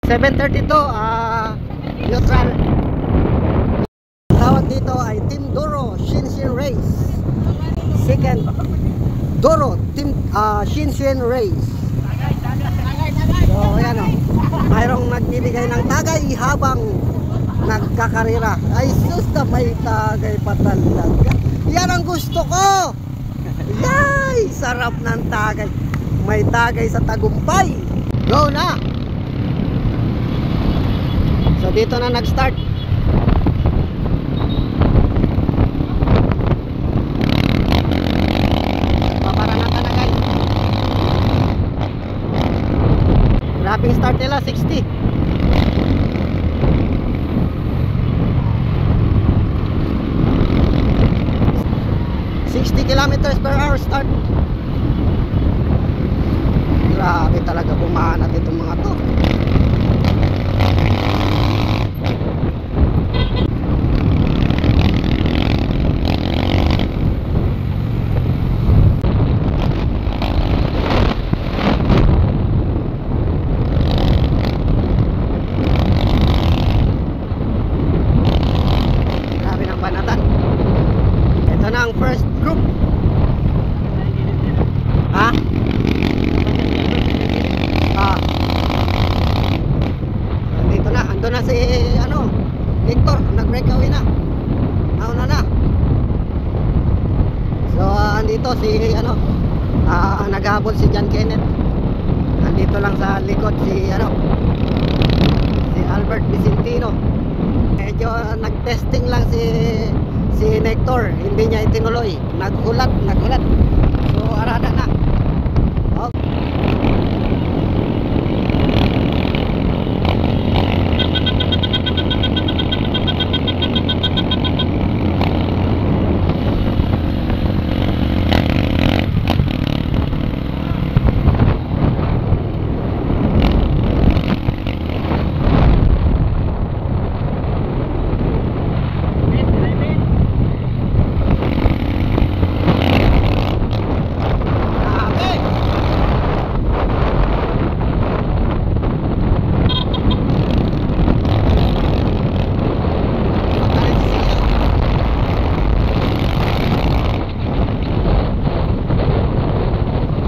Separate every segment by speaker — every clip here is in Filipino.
Speaker 1: 7:32, neutral. Tawag dito ay Team Doro Shinshin Race. Second Doro Team Shinshin Race. So ayan o, mayroong nagbibigay ng tagay habang nagkakarera. Ay sus na may tagay pa talaga. Yan ang gusto ko. Yay! Sarap ng tagay. May tagay sa tagumpay. Go na! So dito na nag-start. Paparanatan na guys. Grabing start nila 60. Kilometers per hour start. Grabe talaga bumanat itong mga to. Grabe ng banatan. Ito na ang first group. Ha? Dito na, ando na si Victor, nag-breakaway na. Nauna na. So andito si naghabol si John Kenneth. Andito lang sa likod si Albert Vicentino. Medyo nag-testing lang si Nector, hindi niya itinuloy. Naghulat. So arada na. Okay.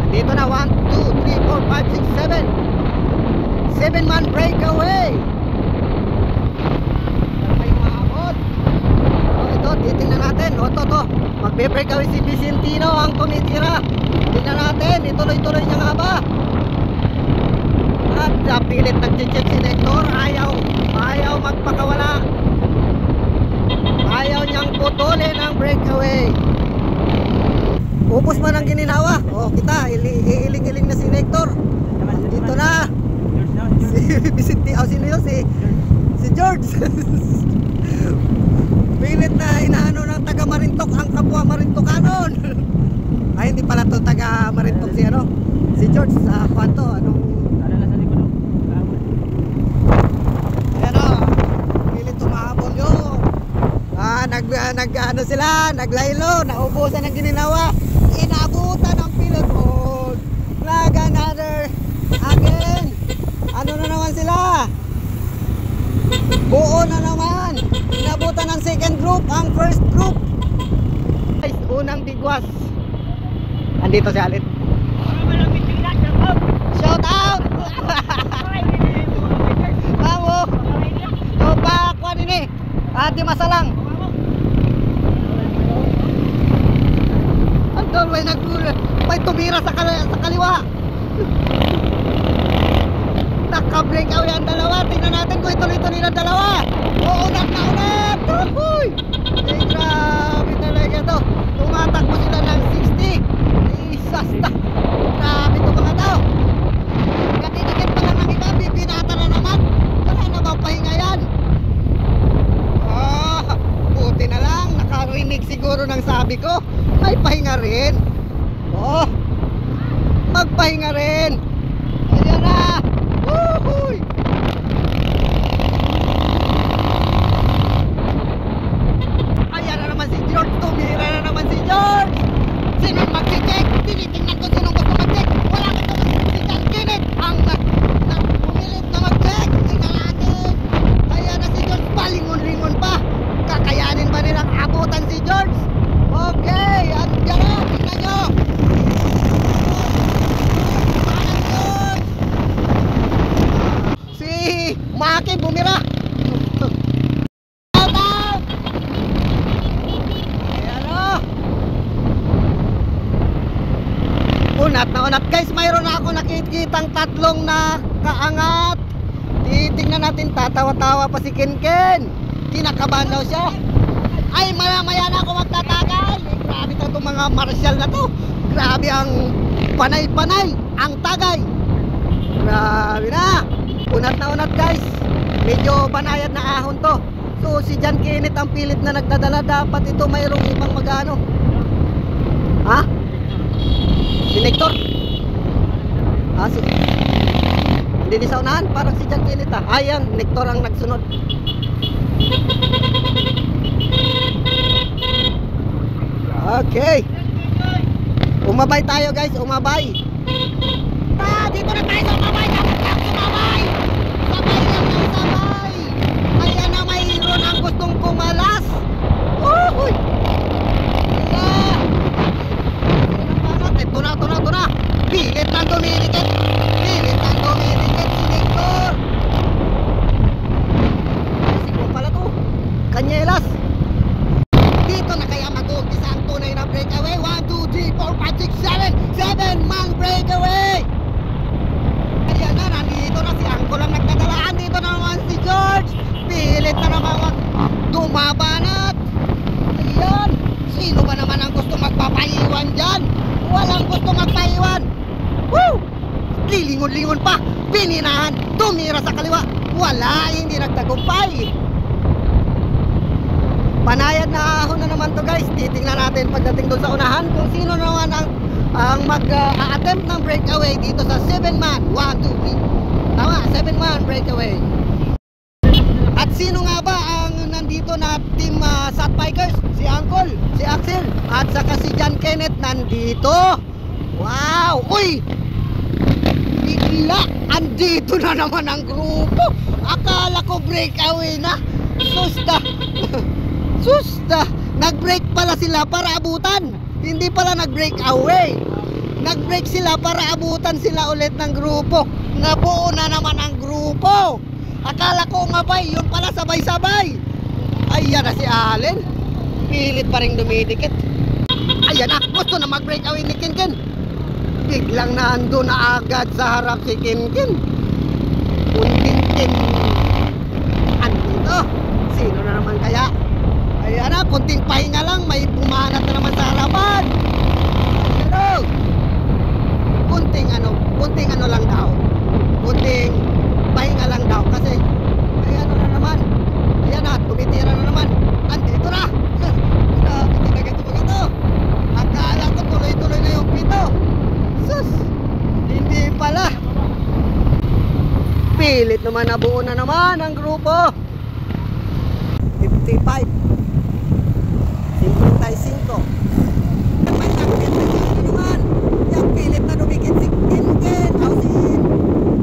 Speaker 1: Dito na 1, 2, 3, 4, 5, 6, 7. 7-man breakaway. May maabot. Ito, titingnan natin. To. Magbe-breakaway si Vicentino ang tumitira. Tingnan natin, ituloy-tuloy niya nga ba? At pilit nag-check si Nector. Ayaw magpakawala. Ayaw niyang putulin ang breakaway. Upos man ang gininawa. Kita, iiling-iling na si Nector. Dito na. Si Vicentino, sino yun? Si George. Pilit na inaano ng taga Marintok ang kapwa Marintokanon. Ay, hindi pala to taga Marintok si George sa kwanto. Ayan o. Pilit tumahabol yun. Naglaylo. Naubusan ang gininawa. Inabutan ang pilot mode. Flag another again. Ano na naman sila? Buo na naman. Inabutan ng second group ang first group. Guys, unang bigwas. Andito si Alit. Shout out. Kamu. Coba ako ini. Ati masalang. Andol may tumira sa kaliwa. Naka-breakaway ang dalawa. Tingnan natin kung ituloy-tuloy ng dalawa. Uunat na ulit. Uy! Grabe talaga to. Tumatakbo sila ng 60. Isas na. Grabe to mga tao. Katidikit pa lang ng iba. Binata na naman. Wala na bang pahinga yan? Buti na lang. Nakarinig siguro ng sabi ko. May pahinga rin. Magpahinga rin. Ayan na. Woohoo! Ayan na naman si George. Tumira na naman si George. Sino mag-check? Tinitingnan ko sino gusto mag-check. Wala ka naman si John Kenneth. Ang pumilit na mag-check. Maki, bumira. Out, out. Ayan o. Unat na unat guys, mayroon na ako nakikitang tatlong na kaangat. Titignan natin, tatawa-tawa pa si Kenken. Kinakabahan daw siya. Ay, maya na ako magtatagay. Grabe na itong mga martial na to. Grabe ang panay-panay, ang tagay. Grabe na. Unat na unat guys. Medyo banayad na ahon to. So si John Kenneth ang pilit na nagdadala. Dapat ito mayroong ibang magano. Ha? Si Nector? Si hindi di sa unahan. Parang si John Kenneth ha. Ayan, Nector ang nagsunod. Okay. Umabay tayo guys, umabay. Dito na tayo sa umabay. Dapat lang umabay. Sabay lang ng sabay. Ayan na, mayroon ang gustong kumalas. Uy. Ito na. Pilit lang dumidikit. Si Nector. Siguro pala to. Kanyelas. Dito na kaya mag-uumpisa ang tunay na breakaway. 1, 2, 3, 4, 5, 6, 7 man breakaway. Ayan na, nandito na si Angkol ang nagdadalaan. Dito na naman si George. Pilit na naman dumabanat. Ayan, sino ba naman ang gusto magpapaiwan dyan? Walang gusto magpaiwan. Woo! Lilingon-lingon pa. Pininahan, tumira sa kaliwa. Wala, hindi nagtagumpay. Panayad na ahon na naman to guys. Titingnan natin pagdating doon sa unahan kung sino naman ang mag-attempt ng breakaway dito sa 7-man 1, 2, 3. Tama, 7-man breakaway. At sino nga ba ang nandito na team Sat Bikers? Si Uncle, si Axel, at saka si John Kenneth nandito. Wow! Uy! Bigla! Andito na naman ang grupo. Akala ko breakaway na. Susta! Nag-break pala sila para abutan. Hindi pala nag-break away. Nag-break sila para abutan sila ulit ng grupo. Nabuo na naman ang grupo. Akala ko nga ba, yun pala sabay-sabay. Ayan na si Allen. Pilit pa rin dumidikit. Ayan na, gusto na mag-break away ni Kenken. Biglang nando na agad sa harap si Kenken. Kunting andito. Sino na naman kaya? Ayan na, kunting pahinga lang, may pumanat na naman sa harapan. Ayan o. Kunting ano lang daw. Kunting pahinga lang daw. Kasi, ayan na naman. Ayan na, tumitira na naman. Andito na. Ito. Akala ko tuloy-tuloy na yung pito. Sus, hindi pala. Pilit naman, nabuo na naman ang grupo. 55 55. May takbit na naman. Yung pilit na dumikit si Kenken.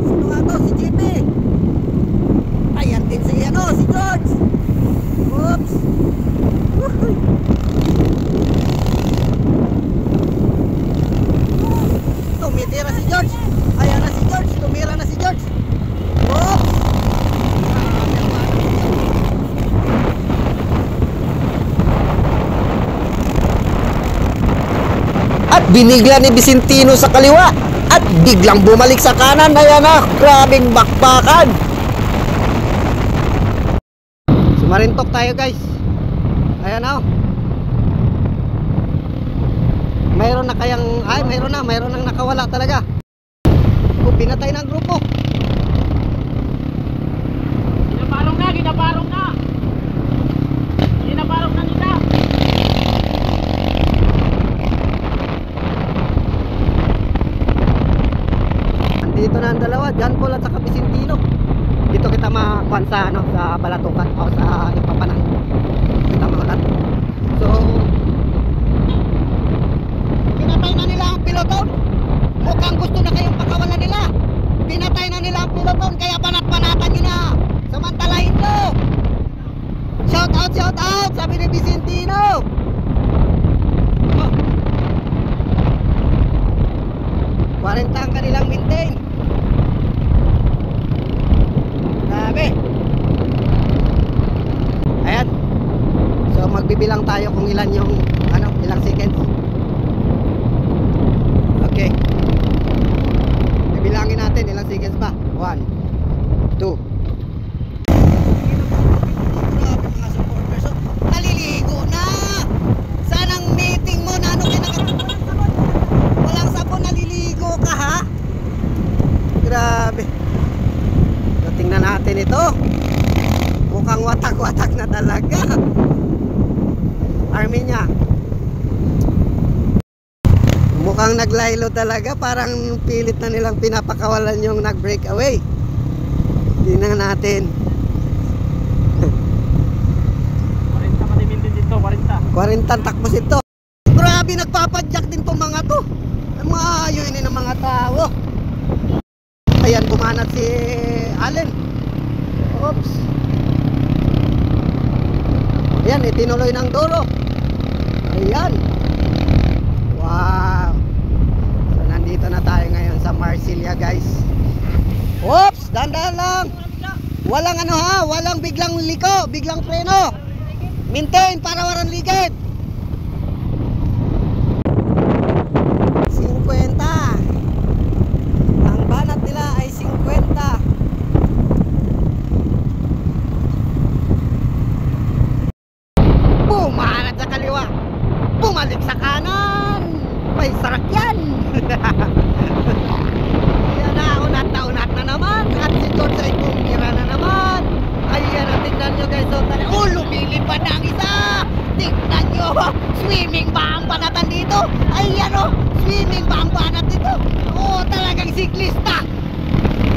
Speaker 1: Sino nga to? Si JP. Ayan din si George. Oops. Tumitira si George. Ayan na si George. Tumira na si George. Oops. At binigla ni Vicentino sa kaliwa at biglang bumalik sa kanan. Ayan na, grabing bakbakan. Sumarintok tayo guys. Ayan na. Mayroon na kayang, mayroon nang nakawala talaga. Pinatay na ang grupo. Ginaparong na nila. Dito na ang dalawa, John Paul at saka Vicentino. Dito kita makuhan sa sa Balatukan o sa Ipapanan. Kita makuhan. So, pinatay na nila ang piloton. Mukhang gusto na kayong pakawalan nila. Pinatay na nila ang piloton, kaya banat-banatan nyo na. Samantalahin nyo. Shout out, sabi ni Vicentino. 40 ang kanilang maintain. Grabe. Magbibilang tayo kung ilan yung ano, ilang seconds. Okay. Bibilangin natin ilang seconds pa. 1, 2. Grabe mga supporters. Naliligo na. Sanang meeting mo na ano walang sabon, naliligo ka ha. Grabe. So, tingnan natin ito. Mukhang watak-watak na talaga. Armenia. Mukhang naglaylo talaga. Parang pilit na nilang pinapakawalan yung nag-breakaway. Tingnan natin.
Speaker 2: 40 kalimin din dito,
Speaker 1: 40 takbos ito. Grabe, nagpapadyak din tong mga to. Maayo ini ng mga tao. Ayan, kumanat si Allen. Oops. Ayan, itinuloy ng Doro. Ayan. Wow. So, nandito na tayo ngayon sa Marsilia, guys. Oops, dandan lang. Walang ano ha, walang biglang liko, biglang preno. Maintain para walang ligid. 50. Ang banat nila ay 50. Bumanat sa kaliwa. Bumalik sa kanan. May sarak yan. Yan na, unat na naman. At si George ay bumira na naman. Ayan, tignan nyo guys. Oh, lumilipad na ang isa. Tignan nyo. Swimming ba ang banatan dito? Ayan o. Swimming ba ang banat dito? Oh, talagang siklista.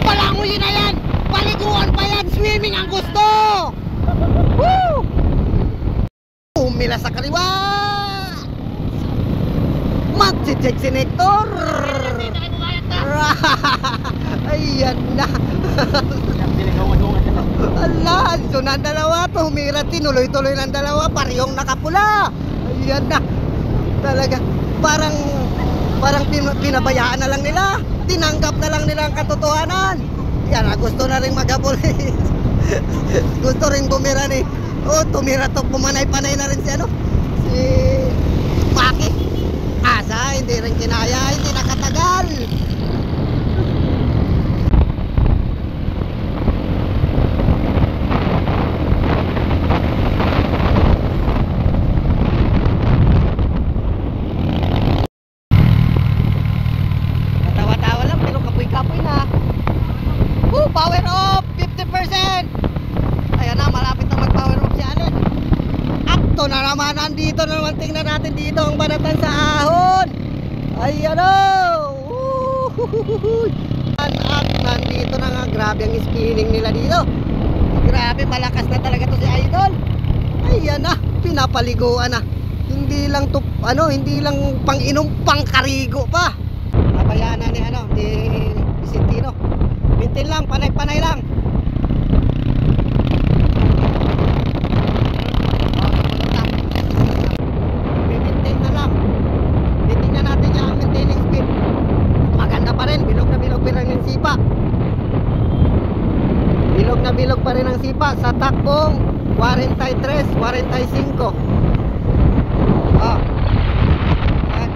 Speaker 1: Palanguyin na yan. Paliguan pa yan. Swimming ang gusto. Woo! Umila sa kaliwa. Mag-check si Nector. Ayan na. Ala, so ng dalawa to, humira, tinuloy-tuloy ng dalawa, parehong nakapula. Ayan na. Talaga, parang pinabayaan na lang nila. Tinanggap na lang nila ang katotohanan. Yan, gusto na rin maghabol. Gusto rin bumira ni. Oh, tumira to, pumanay-panay na rin si ano? Si Maki. Asa, hindi rin kinaya, hindi nakatagal. Natawa-tawa lang, pero kapoy-kapoy na. Power off, 50%. Ayan na, malapit na mag-power off si Allen. Akto na naman, nandito na naman, tingnan natin dito ang banatan sa ahon. Ayan o. At nandito na nga, grabe ang spinning nila dito. Grabe, malakas na talaga to si Idol. Ayan na, pinapaliguan na. Hindi lang to, ano, hindi lang pang-inom, pang-karigo pa. Nabayaan na ni, ano, ni Vicentino. Mintin lang, panay-panay lang. Mintin na lang. Titingnan natin yung maintaining speed. Maganda pa rin, bilog na bilog pa rin ang sipa. Bilog na bilog pa rin ang sipa sa takbong 43, 45. Oh.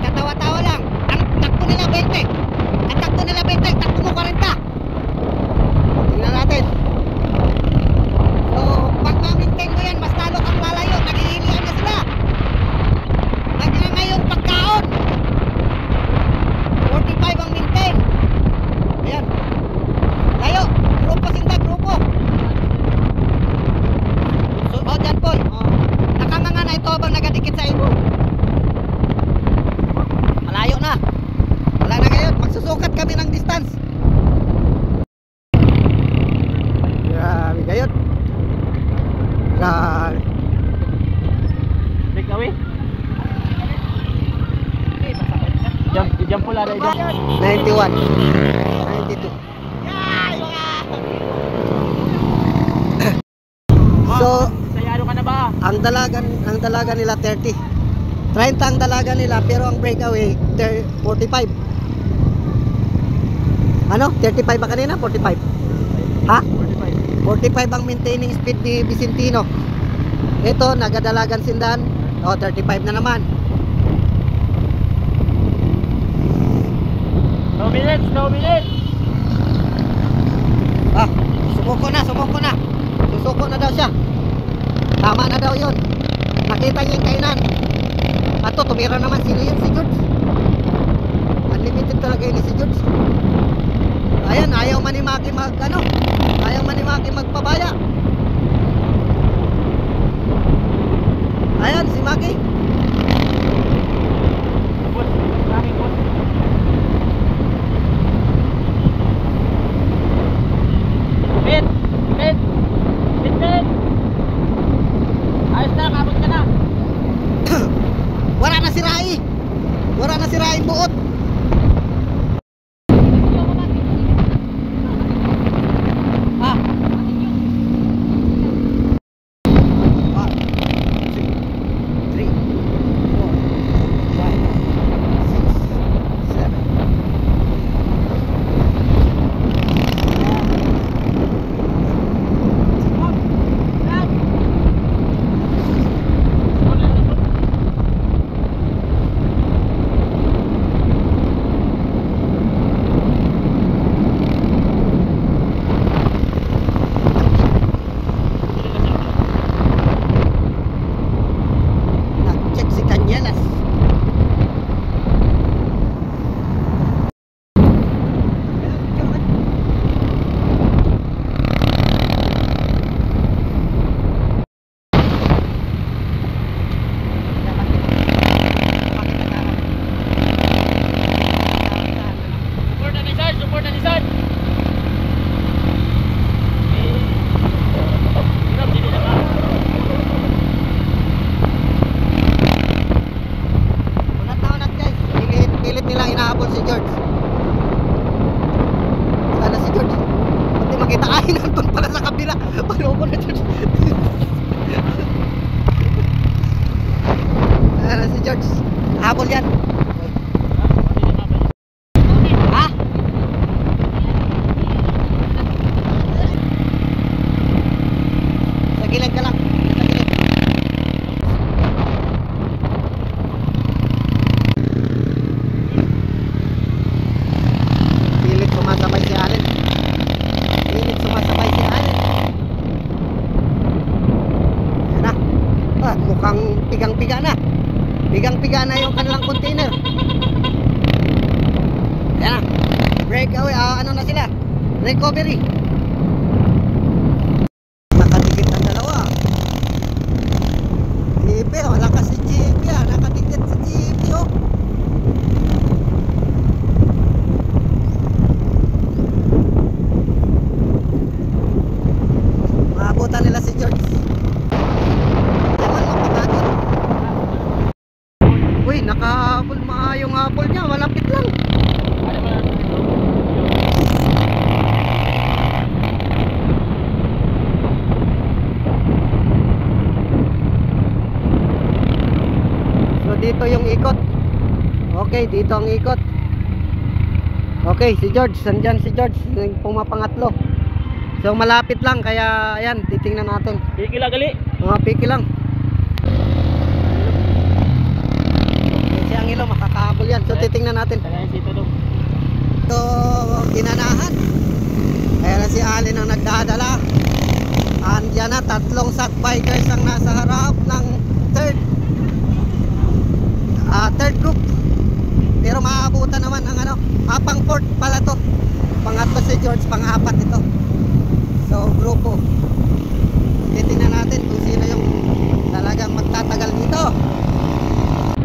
Speaker 1: Katawa-tawa lang. Ang takbo nila 20. Ang takbo nila 20, ang takbo mo 40. Tingnan natin. So, pag ma-maintain mo yan, mas lalo kang lalayo. Naghihilian na sila. Ngayon pagkaon 45 ang maintain. Ayan. Layo. Grupo sinta, grupo. So, oh, dyan Paul. Oh. Nakanganga na ito habang nagadikit sa ibo. Malayo na. Wala na ngayon. Magsusukat kami ng distance. Grabe kayo. Grabe.
Speaker 2: Break away. Jump pula dahil jump.
Speaker 1: 91 92. So,
Speaker 2: sayado ka na ba?
Speaker 1: ang dalaga nila 30. 30 ang dalaga nila, pero ang breakaway 45. Ano? 35 ba kanina? 45. Ha?
Speaker 2: 45.
Speaker 1: 45 ang maintaining speed ni Vicentino. Ito, nagadalagan sindan Oh, 35 na naman.
Speaker 2: 2 minutes, 2 minutes.
Speaker 1: Ah, sumuko na. Susuko na daw siya. Tama na daw yun. Nakita niya yung kainan. Ato, tumira naman. Sino yun? Si George. Unlimited talaga yun si George. Ayan, ayaw manimaki ayaw manimaki magpabaya. Ayan, si Maki.
Speaker 2: Boss, maraming boss. Pit! Pit! Pit, pit! Ayos na, kapot ka na.
Speaker 1: Wala na si Rai. Wala na si Rai buot. Ah. 1, 2, 3, 4, 5, 6, 7. Nag-check si Canyelas.
Speaker 2: Support na ni Sarge, support na ni Sarge. Hirap, hindi na ba?
Speaker 1: Unat guys. Pilit nilang inahabol si George. Sana si George. Pati makita ay nandun pala sa kabila. Paloko na George. Sana si George. Habol yan. Ha? Sa gilid ka lang. Sa gilid. Pilit sumasabay si Allen. Pilit sumasabay si Allen. Ayan na. Ah, mukhang pigang-piga na. Pigang-piga na yung kanilang container. Ayan na. Breakaway. Ano na sila? Recovery. Nakadikit ang dalawa. JP, wala ka si JP. Nakadikit si JP. Oh. Maabutan nila si George. Ewan mo kung natin. Uy, nakahabol maayong habol niya. Malapit lang.
Speaker 2: Ano ba lang?
Speaker 1: So dito yung ikot. Okay, dito ang ikot. Okay, si George. Sandyan si George. Yung pumapangatlo. So malapit lang. Kaya ayan, titingnan natin.
Speaker 2: Piki lang gali.
Speaker 1: Mga piki lang. Kasi ang ilo makakahabol yan. So titingnan natin.
Speaker 2: Tagayin si Tudong.
Speaker 1: Ito ginanahan. Kaya na si Allen ang nagdadala. Andiyan na, 3 sack bikers ang nasa harap ng third group. Pero maaabutan naman ang pang 4th pala to. Pangatlo si George, pang-4 ito. So grupo. Titingnan natin kung sino yung talagang magtatagal dito.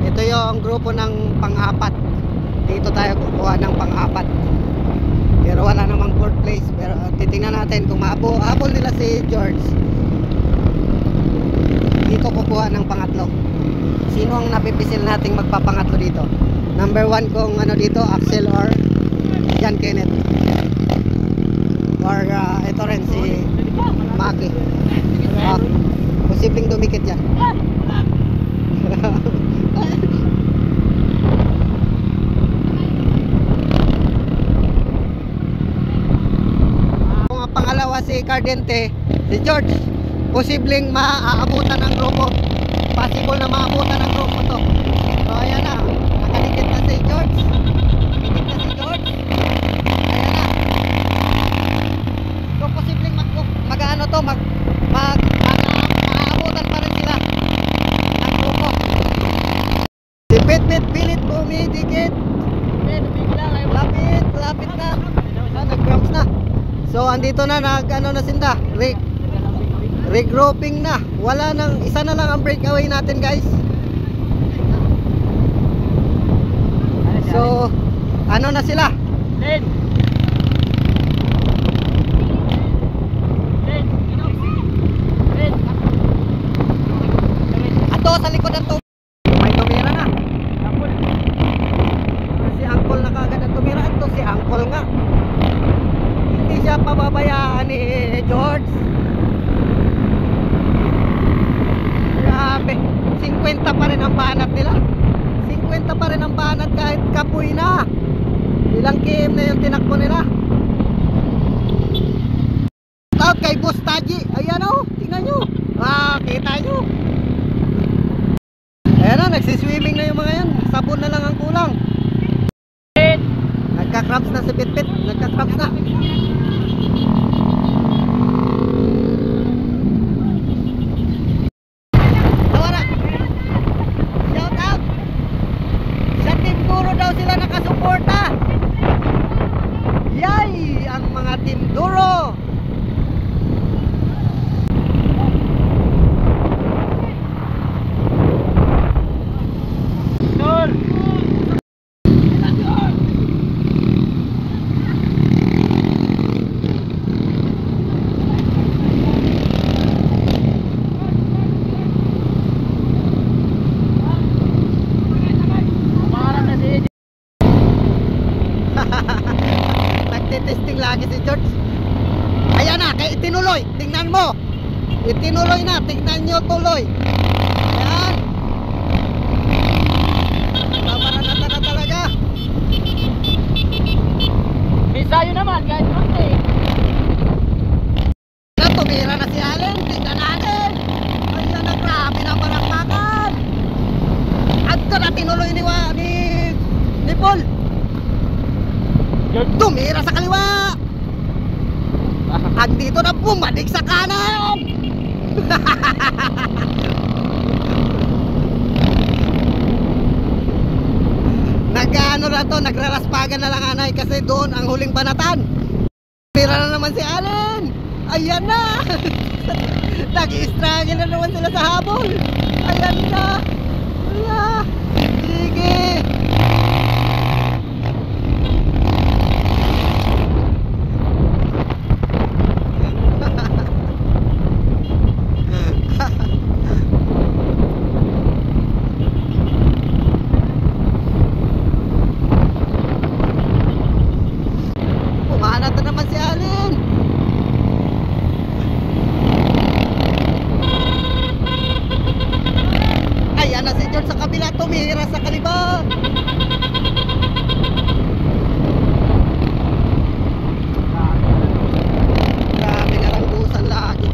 Speaker 1: Ito yung grupo ng pang-4. Dito tayo kukuha ng pang-4. Pero wala namang 4th place. Pero titingnan natin kung maabol nila si George. Dito kukuha ng pangatlo. Sino ang napipisil nating magpapangatlo dito? Number 1 kung dito, Axel or John Kenneth. Or ito rin si Maki. Posibleng dumikit yan. Kung ang pangalawa si Cardente, si George, posibleng maaabutan ng grupo. possible na maabutan ang grupo to. So ayan na, nakadikit na si George. Nakadikit na si George. Ayan na. So posibleng mag-ano to, maabutan pa rin sila ang grupo. Si Pit pilit pumidikit. Lapit na. Nag-cramps na. So andito na, nag-ano na sinda, regrouping na. Wala nang, isa na lang ang breakaway natin guys. So ano na sila? Ato sa likod ng tubig. May tumira na. Si Uncle na kagad ang tumira. Ito si Uncle nga. Hindi siya pababayaan ni George. Grabe, 50 pa rin ang banat nila. 50 pa rin ang banat kahit kapoy na. Ilang km na yung tinakbo nila. Out kay Boss Taji. Ayan o, tingnan nyo. Kita nyo. Ayan na, nagsiswimming na yung mga yan. Sabon na lang ang kulang. Nagka-cramps na si Pit. Nagka-cramps na. Sila nakasuporta. Yay! Ang mga Team Duro. Nagtitesting lagi si George. Ayan na, kaya itinuloy. Tingnan mo. Itinuloy na, tingnan nyo tuloy. Ayan. Maranata na talaga.
Speaker 2: Misayo naman, kahit konti.
Speaker 1: Tumira na si Allen. Tingnan natin. Ayan na, grabe na parakpakan. At ito na tinuloy ni Paul. Tumira sa kaliwa. Andito na, bumalik sa kanan. Nag-ano na to, nagraraspagan na lang anay kasi doon ang huling banatan. Tumira na naman si Allen. Ayan na. Nag-i-struggle na naman sila sa habol. Ayan na. Ayan. Sige. Pumanat na naman si Allen. Ayan na si George sa kabila, tumira sa kaliba. Grabe na lang busan lagi.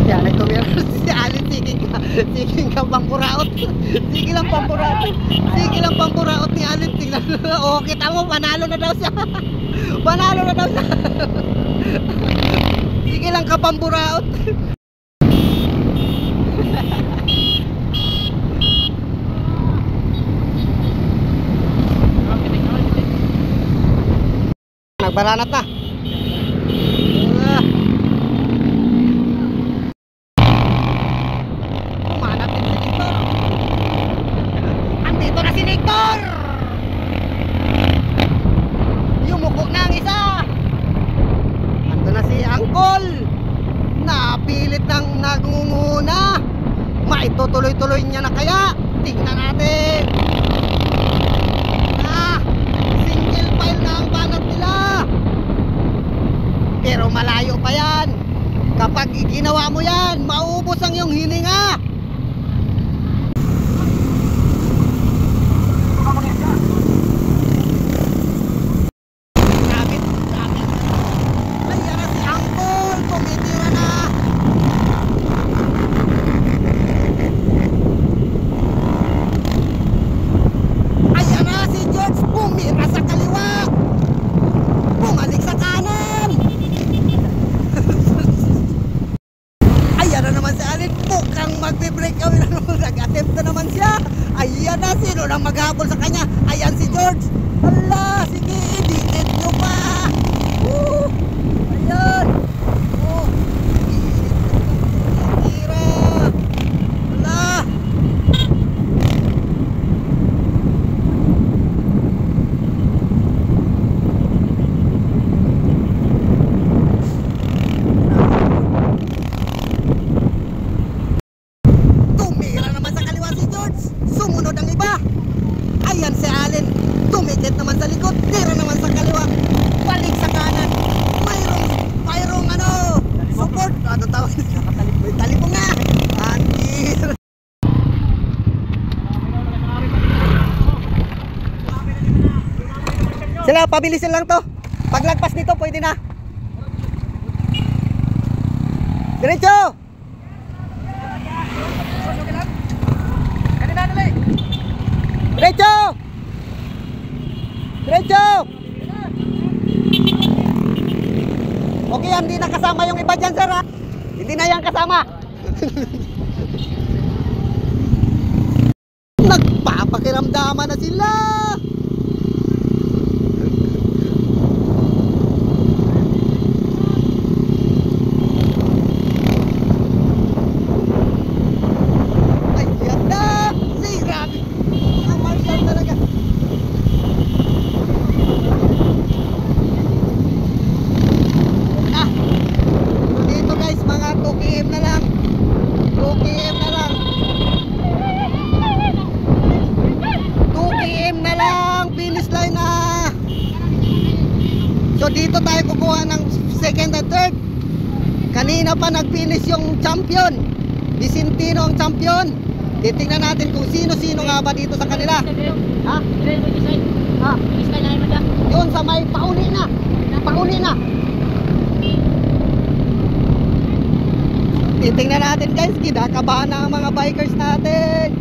Speaker 1: Yan, nagtumira si Allen. Sige ka pampuraot. Sige lang pampuraot. Sige lang pampuraot ni Allen. Tingnan. Oh, kita mo, panalo na daw siya. Panalo na daw siya. Sige lang ka pampuraot. Nagbaranat na. Pumanat din si Victor. Andito na si Victor. Yumuko na ang isa. Ando na si Uncle. Napilit ng nagunguna. Maitutuloy-tuloy niya na kaya. Tingnan natin. Single file na ang banat nila. Pero naman siya. Ayan na, sino nang maghabol sa kanya? Ayan si George. Hala, sige, idikit nyo pa. Ayan. Oh, tira. Hala. Tumira naman sa kaliwa si George. Sumunod ang iba. Ayan si Allen. Tumikit naman sa likod. Tira naman sa kaliwa. Balik sa kanan. Mayroong ano, support. Ano tawag? May talipong nga. Antir. Sila, pabilisin lang to. Paglagpas nito, pwede na. Diretso! Diretso! Diretso! Okay, hindi na kasama yung iba dyan, sir, ha? Hindi na yan kasama. Nagpapakiramdaman na sila. Ayan na! Sirap! Ang marshal talaga. Ah! So dito guys, mga 2 km na lang. 2 km na lang. 2 km na lang. Finish line na. So dito tayo kukuha ng second and third. Kanina pa nag-finish yung champion. Vicentino ang champion. Titingnan natin kung sino-sino nga ba dito sa kanila. Ha? Ha? Yun sa may pauli na. Pauli na. Titingnan natin guys, kinakabahan na ang mga bikers natin.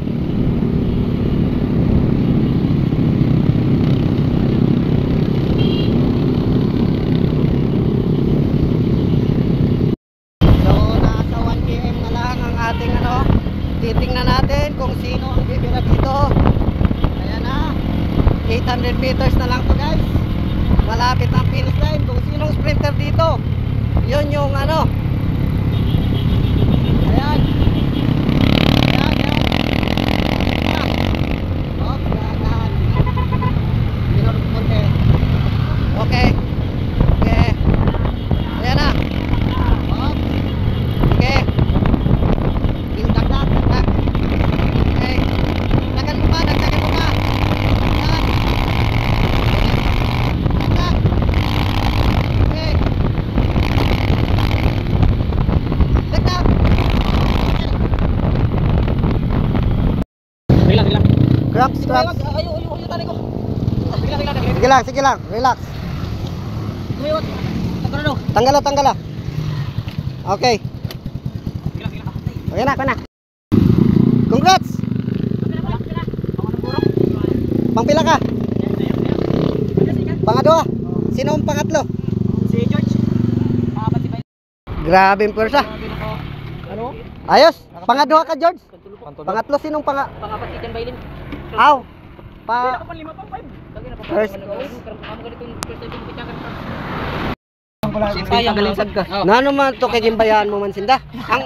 Speaker 1: So nasa 1 km na lang ang ating ano. Titingnan natin kung sino ang bibira dito. Ayan na, 800 meters na lang to guys. Malapit na ang finish line. Kung sinong sprinter dito, yun yung ano. Ayan. Ayan, ayan. Oh, dahan. Okay. Okay. Okay. Ayan na. Oh. Okay. Yung dagdag. Okay. Dagdagan mo pa. Ayan. Dagdag. Okay. Dagdag.
Speaker 2: Bilang.
Speaker 1: Grab straps.
Speaker 2: Ayo, tali ko. Bilang.
Speaker 1: Sige lang, relax.
Speaker 2: Mayot. Tara.
Speaker 1: Tanggal na. Okay. Okay na, ako na. Congrats! Pangpila ka? Pangadwa? Sino ang pangatlo?
Speaker 2: Si George.
Speaker 1: Grabe yung pwersa.
Speaker 2: Ano?
Speaker 1: Ayos! Pangadwa ka, George? Pangatlo, sinong
Speaker 2: Pangapat si Jan Bailin.
Speaker 1: Aw!
Speaker 2: Pa 5 pa 5.
Speaker 1: First.
Speaker 2: Sayang galing sad ka.
Speaker 1: Na naman to kay gimbayan mo man sinda. Ang